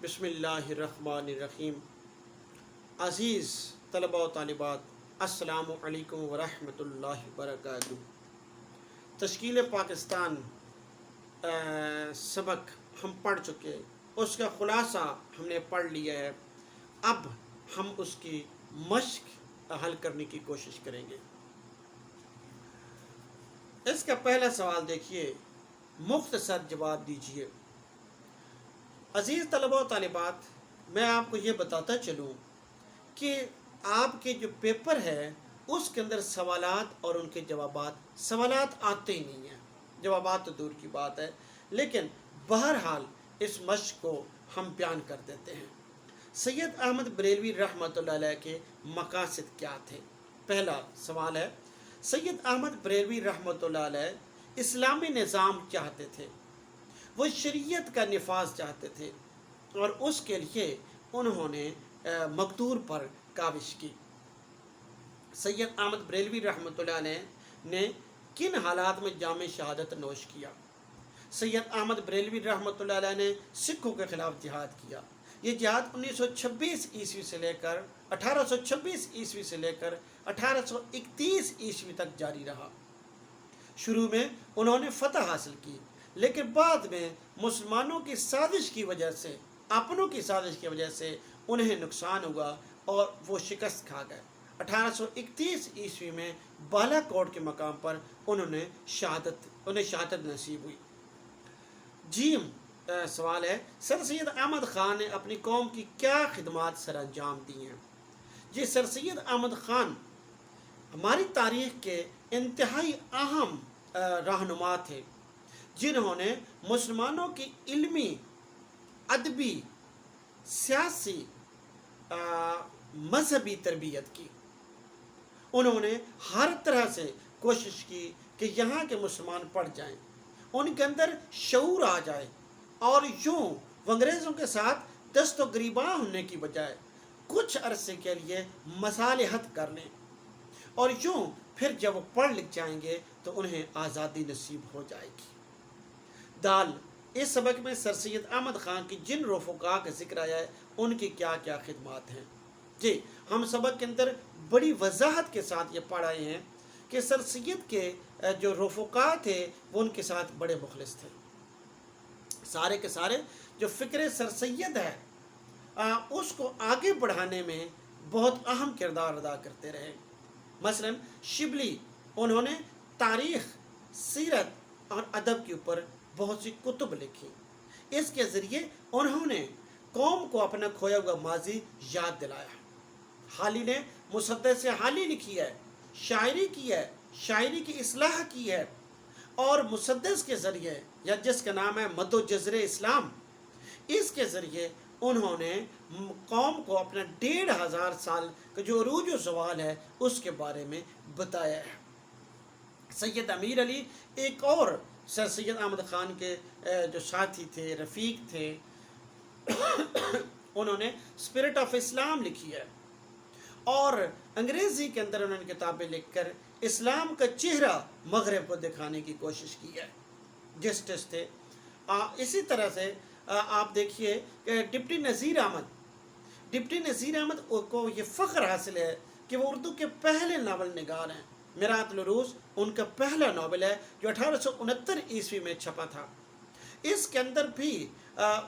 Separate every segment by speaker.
Speaker 1: बिस्मिल्लाहिर्रहमानिर्रहीम। अज़ीज़ तलबा व तालिबात, अस्सलामु अलैकुम व रहमतुल्लाहि व बरकातुहू। तश्कील पाकिस्तान सबक हम पढ़ चुके, उसका ख़ुलासा हमने पढ़ लिया है। अब हम उसकी मश्क हल करने की कोशिश करेंगे। इसका पहला सवाल देखिए, मुख्तसर जवाब दीजिए। अज़ीज़ तलबा व तालिबात, मैं आपको ये बताता चलूँ कि आपके जो पेपर है उसके अंदर सवालात और उनके जवाबात, सवालात आते ही नहीं हैं, जवाबात तो दूर की बात है, लेकिन बहरहाल इस मश्क को हम बयान कर देते हैं। सैयद अहमद बरेलवी रहमतुल्लाह अलैह के मकासद क्या थे? पहला सवाल है, सैयद अहमद बरेलवी रहमतुल्लाह अलैह इस्लामी निज़ाम चाहते थे, वो शरीयत का निफाज चाहते थे और उसके लिए उन्होंने मकदूर पर काविश की। सैयद अहमद बरेलवी रहमतुल्लाह अलैह ने किन हालात में जामे शहादत नोश किया? सैयद अहमद बरेलवी रहमतुल्लाह अलैह ने सिखों के खिलाफ जिहाद किया। ये जिहाद 1926 ईस्वी से लेकर 1826 ईस्वी से लेकर 1831 ईस्वी तक जारी रहा। शुरू में उन्होंने फतह हासिल की, लेकिन बाद में मुसलमानों की साजिश की वजह से, अपनों की साजिश की वजह से उन्हें नुकसान हुआ और वो शिकस्त खा गए। 1831 ईस्वी में बालाकोट के मकाम पर उन्हें शहादत नसीब हुई। जीम सवाल है, सर सैयद अहमद ख़ान ने अपनी कौम की क्या खिदमात सर अंजाम दी हैं? जी, सर सैयद अहमद ख़ान हमारी तारीख़ के इंतहाई अहम रहनुमा थे, जिन्होंने मुसलमानों की इल्मी, अदबी, सियासी, मजहबी तरबियत की। उन्होंने हर तरह से कोशिश की कि यहाँ के मुसलमान पढ़ जाएं, उनके अंदर शऊर आ जाए और यूँ अंग्रेज़ों के साथ दस्तो गिरबां होने की बजाय कुछ अरसे के लिए मसालहत कर लें और यूँ फिर जब वो पढ़ लिख जाएंगे तो उन्हें आज़ादी नसीब हो जाएगी। दाल, इस सबक में सर सैयद अहमद ख़ान की जिन रफ़क़ा का जिक्र आया है उनकी क्या क्या खिदमात हैं? जी, हम सबक के अंदर बड़ी वजाहत के साथ ये पढ़ आए हैं कि सर सैयद के जो रफ़क़ा थे वो उनके साथ बड़े मुखलिस थे। सारे के सारे जो फ़िक्र सर सैयद है उसको आगे बढ़ाने में बहुत अहम किरदार अदा करते रहे। मसलन शिबली, उन्होंने तारीख़, सीरत और अदब के ऊपर बहुत सी कुतुब लिखी। इसके ज़रिए उन्होंने कौम को अपना खोया हुआ माजी याद दिलाया। हाली ने मुसद्दस हाली लिखी है, शायरी की है, शायरी की इस्लाह की है और मुसद्दस के ज़रिए, या जिसका नाम है मद्दो जज़रे इस्लाम, इसके ज़रिए उन्होंने कौम को अपना 1500 साल का जो अरूज व ज़वाल है उसके बारे में बताया है। सैयद अमीर अली एक और सर सैयद अहमद ख़ान के जो साथी थे, रफ़ीक थे, उन्होंने स्पिरिट ऑफ इस्लाम लिखी है और अंग्रेज़ी के अंदर उन्होंने किताबें लिखकर इस्लाम का चेहरा मगरब को दिखाने की कोशिश की है। जस्टिस थे। इसी तरह से आप देखिए कि डिप्टी नज़ीर अहमद को ये फ़ख्र हासिल है कि वो उर्दू के पहले नावल निगार हैं। मिरातुल उरूज़ उनका पहला नावल है जो 1869 ईस्वी में छपा था। इसके अंदर भी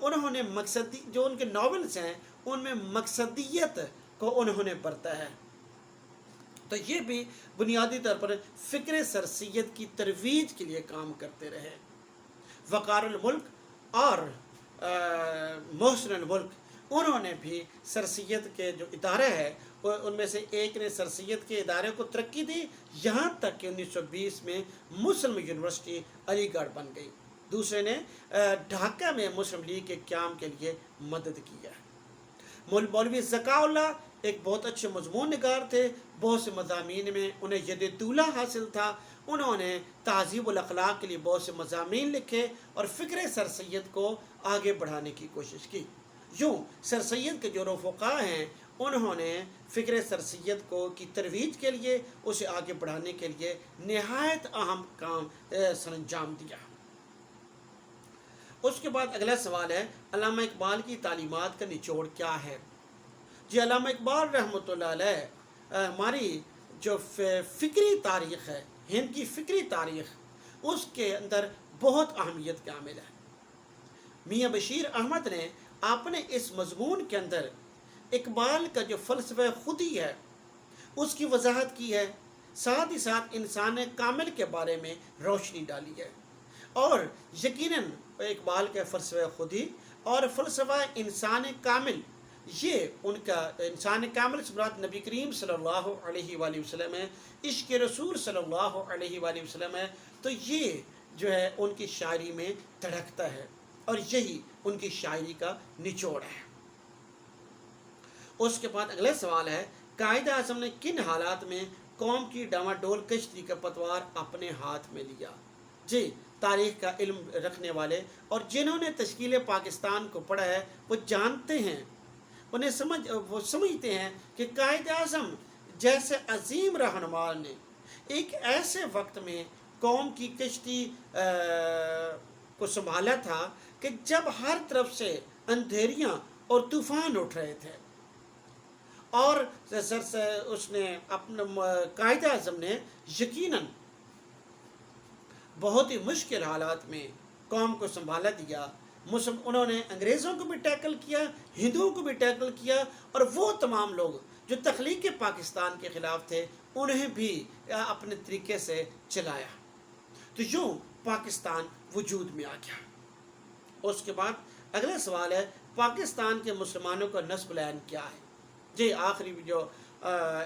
Speaker 1: उन्होंने मकसदी, जो उनके नावल्स हैं उनमें मकसदियत को उन्होंने बरता है। तो ये भी बुनियादी तौर पर फ़िक्र सर सैयद की तरवीज के लिए काम करते रहे। वक़ारुल मुल्क और मोहसिनुल मुल्क, उन्होंने भी सर सैयद के जो इदारा है उनमें से एक ने सर सैयद के इदारे को तरक्की दी, यहाँ तक कि 1920 में मुस्लिम यूनिवर्सिटी अलीगढ़ बन गई। दूसरे ने ढाका में मुस्लिम लीग के क़याम के लिए मदद की है। मौलवी ज़काउल्लाह एक बहुत अच्छे मज़मून निगार थे, बहुत से मज़ामीन में उन्हें यद-ए-तूला हासिल था। उन्होंने तहज़ीबुल अख़लाक़ के लिए बहुत से मज़ामीन लिखे और फ़िक्र सर सैयद को आगे बढ़ाने की कोशिश की। यूँ सर सैयद के जो रफ़क़ा हैं उन्होंने फ़िक्र सर सैयद को की तरवीज के लिए, उसे आगे बढ़ाने के लिए नहायत अहम काम सर अंजाम दिया। اس کے بعد اگلا سوال ہے علامہ اقبال کی تعلیمات کا نچوڑ کیا ہے؟ جی علامہ اقبال رحمۃ اللہ علیہ ہماری جو فکری تاریخ ہے، ہند کی فکری تاریخ، اس کے اندر بہت اہمیت کا عامل ہے۔ میاں بشیر احمد نے اپنے اس مضمون کے اندر اقبال کا جو فلسفہ خودی ہے اس کی وضاحت کی ہے، ساتھ ہی ساتھ انسان کامل کے بارے میں روشنی ڈالی ہے۔ اور یقیناً اقبال کے فلسفہ خودی اور فلسفہ انسان کامل، یہ ان کا انسان کامل سے مراد نبی کریم صلی اللہ علیہ وآلہ وسلم ہے، عشق رسول صلی اللہ علیہ وآلہ وسلم ہے، تو یہ جو ہے ان کی شاعری میں دھڑکتا ہے اور یہی ان کی شاعری کا نچوڑ ہے۔ اس کے بعد اگلا سوال ہے قائد اعظم نے کن حالات میں قوم کی ڈاواڈول کشتی کا پتوار اپنے ہاتھ میں لیا؟ جی تاریخ کا علم رکھنے والے اور جنہوں نے تشکیل پاکستان کو پڑھا ہے وہ جانتے ہیں، وہ سمجھتے ہیں کہ قائد اعظم جیسے عظیم رہنما نے ایک ایسے وقت میں قوم کی کشتی کو سنبھالا تھا کہ جب ہر طرف سے اندھیریاں اور طوفان اٹھ رہے تھے، اور اس نے اپنے قائد اعظم نے یقیناً بہت ہی مشکل حالات میں قوم کو سنبھالا دیا۔ انہوں نے انگریزوں کو بھی ٹیکل کیا، ہندوؤں کو بھی ٹیکل کیا، اور وہ تمام لوگ جو تخلیق پاکستان کے خلاف تھے انہیں بھی اپنے طریقے سے چلایا، تو یوں پاکستان وجود میں آ گیا۔ اس کے بعد اگلا سوال ہے پاکستان کے مسلمانوں کا نسب العین کیا ہے؟ جی آخری جو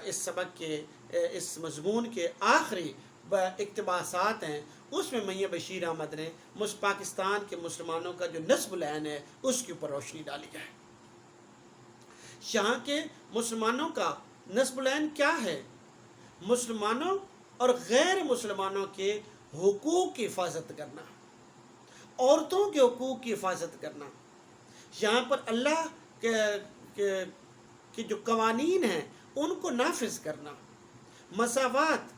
Speaker 1: اس سبق کے اس مضمون کے آخری اقتباسات ہیں اس میں میاں بشیر احمد نے پاکستان کے مسلمانوں کا جو نسب العین ہے اس کے اوپر روشنی ڈالی ہے۔ یہاں کے مسلمانوں کا نسب العین کیا ہے؟ مسلمانوں اور غیر مسلمانوں کے حقوق کی حفاظت کرنا، عورتوں کے حقوق کی حفاظت کرنا، یہاں پر اللہ کے جو قوانین ہیں ان کو نافذ کرنا، مساوات،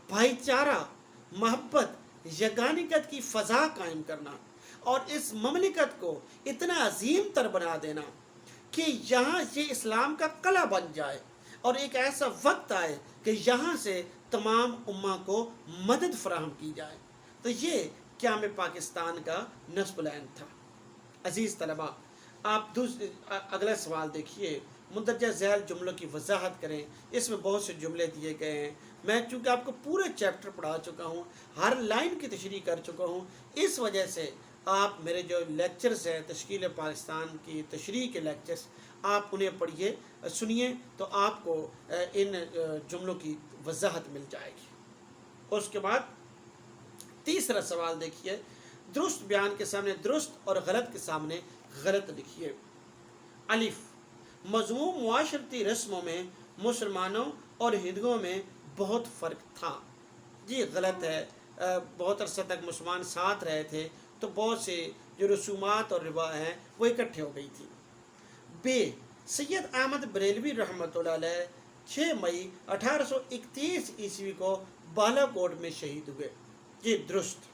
Speaker 1: بھائی چارہ، محبت، یگانگت کی فضا قائم کرنا، اور اس مملکت کو اتنا عظیم تر بنا دینا کہ یہاں یہ اسلام کا قلعہ بن جائے، اور ایک ایسا وقت آئے کہ یہاں سے تمام امہ کو مدد فراہم کی جائے۔ تو یہ قیام پاکستان کا نسب العین تھا۔ عزیز طلباء، آپ اگلا سوال دیکھیے، مندرجہ ذیل جملوں کی وضاحت کریں۔ اس میں بہت سے جملے دیے گئے ہیں، میں چونکہ آپ کو پورے چیپٹر پڑھا چکا ہوں، ہر لائن کی تشریح کر چکا ہوں، اس وجہ سے آپ میرے جو لیکچرز ہیں تشکیل پاکستان کی تشریح کے لیکچرز، آپ انہیں پڑھیے، سنیے، تو آپ کو ان جملوں کی وضاحت مل جائے گی۔ اس کے بعد تیسرا سوال دیکھیے، درست بیان کے سامنے درست اور غلط کے سامنے غلط لکھیے۔ الف، مذموم معاشرتی رسموں میں مسلمانوں اور ہندوؤں میں بہت فرق تھا۔ جی غلط ہے، بہت عرصہ تک مسلمان ساتھ رہے تھے تو بہت سے جو رسومات اور روا ہیں وہ اکٹھے ہو گئی تھی۔ بے، سید احمد بریلوی رحمۃ اللہ علیہ 6 مئی 1831 عیسوی کو بالا کوٹ میں شہید ہوئے۔ یہ درست۔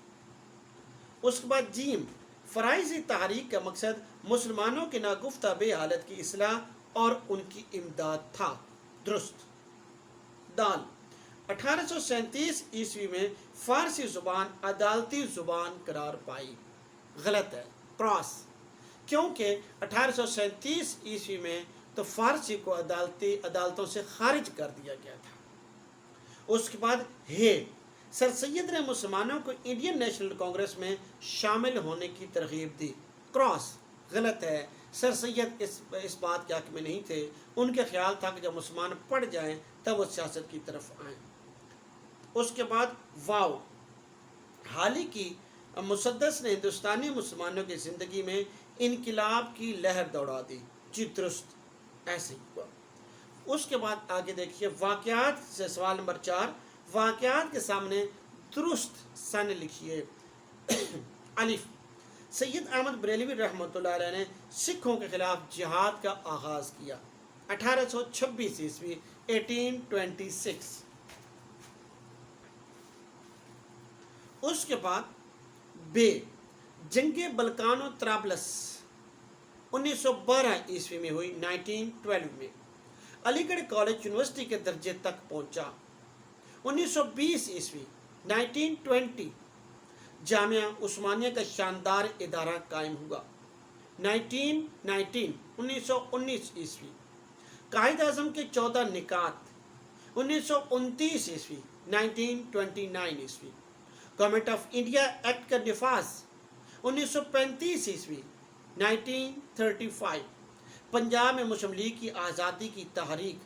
Speaker 1: اس کے بعد جیم، فرائضی تحریک کا مقصد مسلمانوں کے ناگفتہ بے حالت کی اصلاح اور ان کی امداد تھا۔ درست۔ دال، 1837 عیسوی میں فارسی زبان عدالتی زبان قرار پائی۔ غلط ہے، کراس، کیونکہ 1837 عیسوی میں تو فارسی کو عدالتوں سے خارج کر دیا گیا تھا۔ اس کے بعد ہے، سر سید نے مسلمانوں کو انڈین نیشنل کانگریس میں شامل ہونے کی ترغیب دی۔ کراس، غلط ہے، سر سید اس بات کے حق میں نہیں تھے، ان کے خیال تھا کہ جب مسلمان پڑھ جائیں تب وہ سیاست کی طرف آئیں۔ اس کے بعد واو، حال ہی کی مسدس نے ہندوستانی مسلمانوں کی زندگی میں انقلاب کی لہر دوڑا دی۔ جی درست، ایسے ہی ہوا۔ اس کے بعد آگے دیکھیے، واقعات سے سوال نمبر 4، واقعات کے سامنے درست سن لکھیے۔ الف، سید احمد بریلوی رحمۃ اللہ علیہ نے سکھوں کے خلاف جہاد کا آغاز کیا۔ 1826 عیسوی 1826۔ اس کے بعد بے، जंग बल्कानो त्राबलस 1912 ईस्वी में हुई। 1912 में अलीगढ़ कॉलेज यूनिवर्सिटी के दर्जे तक पहुंचा। 1920 ईस्वी 1920 जामिया उस्मानिया का शानदार इदारा कायम हुआ। 1919 ईस्वी कायद आज़म के 14 निकात। 1929 ईस्वी 1929 ईस्वी गवर्नमेंट ऑफ इंडिया एक्ट का नफाज। 1935 ईस्वी 1935 पंजाब में मुस्लिम लीग की आज़ादी की तहरीक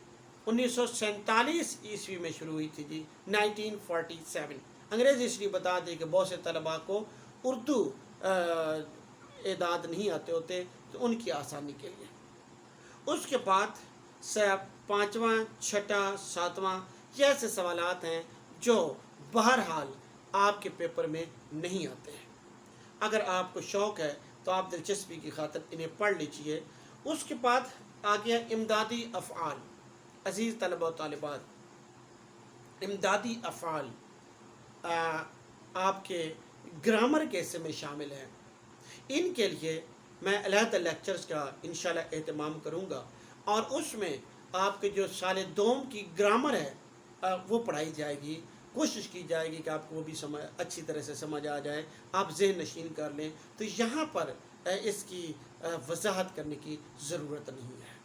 Speaker 1: 1947 ईस्वी में शुरू हुई थी जी। 1947 अंग्रेज़ी इसलिए बता दें कि बहुत से तलबा को उर्दू एदाद नहीं आते होते, तो उनकी आसानी के लिए। उसके बाद पाँचवा, छठा, सातवां ये ऐसे सवालात हैं जो बहरहाल आपके पेपर में नहीं आते हैं। अगर आपको शौक़ है तो आप दिलचस्पी की खातिर इन्हें पढ़ लीजिए। उसके बाद आ गया इमदादी अफ़आल। अज़ीज़ तलबा व तालिबात, इमदादी अफ़आल आपके ग्रामर के हिस्से में शामिल हैं। इनके लिए मैं अलहदा लेक्चर्स का इंशाल्लाह एहतमाम करूँगा और उसमें आपके जो साल दोम की ग्रामर है वो पढ़ाई जाएगी। कोशिश की जाएगी कि आपको वो भी अच्छी तरह से समझ आ जाए, आप ज़हन नशीन कर लें। तो यहाँ पर इसकी वजाहत करने की ज़रूरत नहीं है।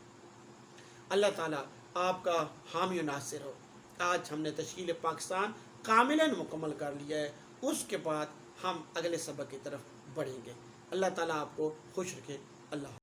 Speaker 1: अल्लाह ताला आपका हामी व नासिर हो। आज हमने तश्कील पाकिस्तान कामिलन मुकम्मल कर लिया है। उसके बाद हम अगले सबक की तरफ बढ़ेंगे। अल्लाह ताला आपको खुश रखे। अल्लाह।